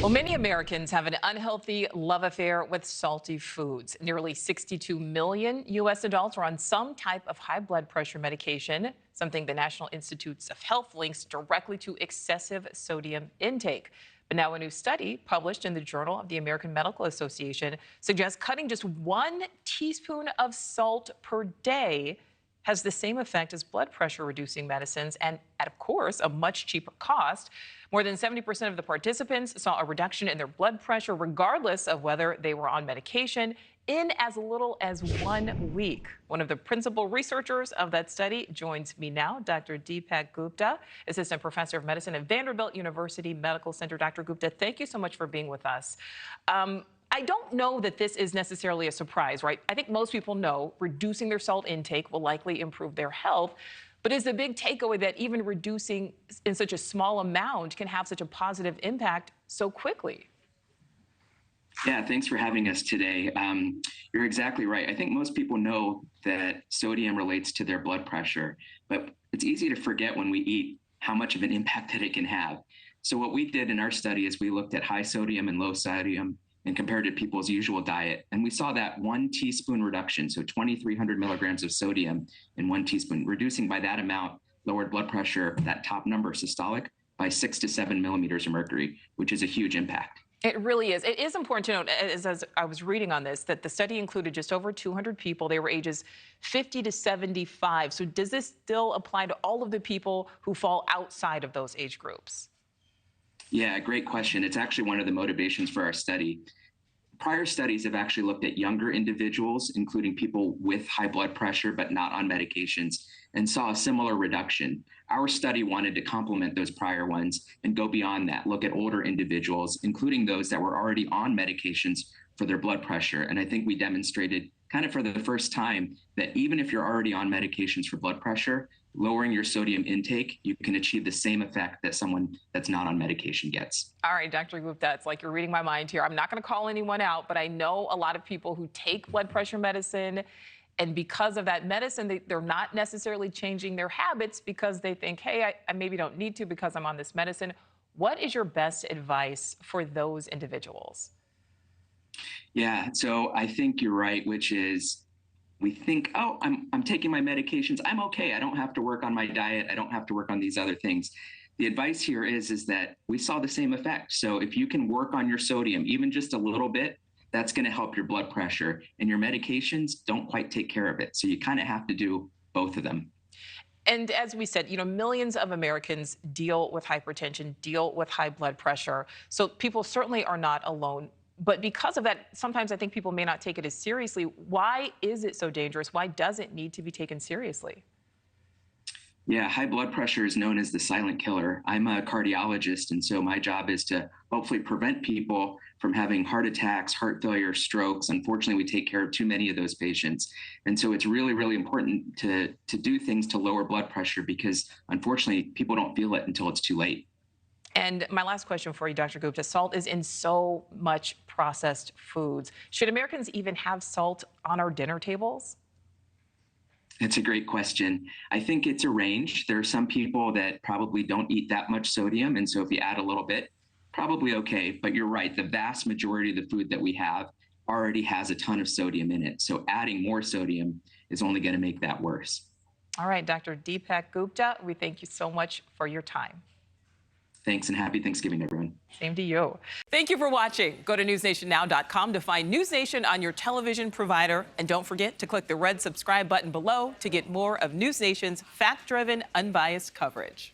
Well, many Americans have an unhealthy love affair with salty foods. Nearly 62 million U.S. adults are on some type of high blood pressure medication, something the National Institutes of Health links directly to excessive sodium intake. But now a new study published in the Journal of the American Medical Association suggests cutting just 1 teaspoon of salt per day has the same effect as blood pressure reducing medicines and at, of course, a much cheaper cost. More than 70% of the participants saw a reduction in their blood pressure, regardless of whether they were on medication, in as little as 1 week. One of the principal researchers of that study joins me now, Dr. Deepak Gupta, Assistant Professor of Medicine at Vanderbilt University Medical Center. Dr. Gupta, thank you so much for being with us. I don't know that this is necessarily a surprise, right? I think most people know reducing their salt intake will likely improve their health. But is the big takeaway that even reducing in such a small amount can have such a positive impact so quickly? Yeah, thanks for having us today. You're exactly right. I think most people know that sodium relates to their blood pressure, but it's easy to forget when we eat how much of an impact that it can have. So what we did in our study is we looked at high sodium and low sodium and compared it to people's usual diet. And we saw that 1 teaspoon reduction, so 2,300 milligrams of sodium in 1 teaspoon, reducing by that amount lowered blood pressure, that top number, systolic, by 6 to 7 millimeters of mercury, which is a huge impact. It really is. It is important to note, as I was reading on this, that the study included just over 200 people. They were ages 50 to 75. So does this still apply to all of the people who fall outside of those age groups? Yeah, great question. It's actually one of the motivations for our study. Prior studies have actually looked at younger individuals, including people with high blood pressure but not on medications, and saw a similar reduction. Our study wanted to complement those prior ones and go beyond that, look at older individuals, including those that were already on medications for their blood pressure. And I think we demonstrated kind of for the first time that even if you're already on medications for blood pressure, lowering your sodium intake, you can achieve the same effect that someone that's not on medication gets. All right, Dr. Gupta, it's like you're reading my mind here. I'm not going to call anyone out, but I know a lot of people who take blood pressure medicine, and because of that medicine, they're not necessarily changing their habits because they think, hey, I maybe don't need to because I'm on this medicine. What is your best advice for those individuals? Yeah, so I think you're right, which is we think, oh, I'm taking my medications. I'm okay. I don't have to work on my diet. I don't have to work on these other things. The advice here is that we saw the same effect. So if you can work on your sodium, even just a little bit, that's going to help your blood pressure. And your medications don't quite take care of it. So you kind of have to do both of them. And as we said, millions of Americans deal with hypertension, deal with high blood pressure. So people certainly are not alone. But because of that, sometimes I think people may not take it as seriously. Why is it so dangerous? Why does it need to be taken seriously? Yeah, high blood pressure is known as the silent killer. I'm a cardiologist, and so my job is to hopefully prevent people from having heart attacks, heart failure, strokes. Unfortunately, we take care of too many of those patients. And so it's really, really important to do things to lower blood pressure because unfortunately, people don't feel it until it's too late. And my last question for you, Dr. Gupta, salt is in so much processed foods. Should Americans even have salt on our dinner tables? It's a great question. I think it's a range. There are some people that probably don't eat that much sodium. And so if you add a little bit, probably okay. But you're right. The vast majority of the food that we have already has a ton of sodium in it. So adding more sodium is only going to make that worse. All right, Dr. Deepak Gupta, we thank you so much for your time. Thanks and happy Thanksgiving, everyone. Same to you. Thank you for watching. Go to newsnationnow.com to find NewsNation on your television provider. And don't forget to click the red subscribe button below to get more of NewsNation's fact-driven, unbiased coverage.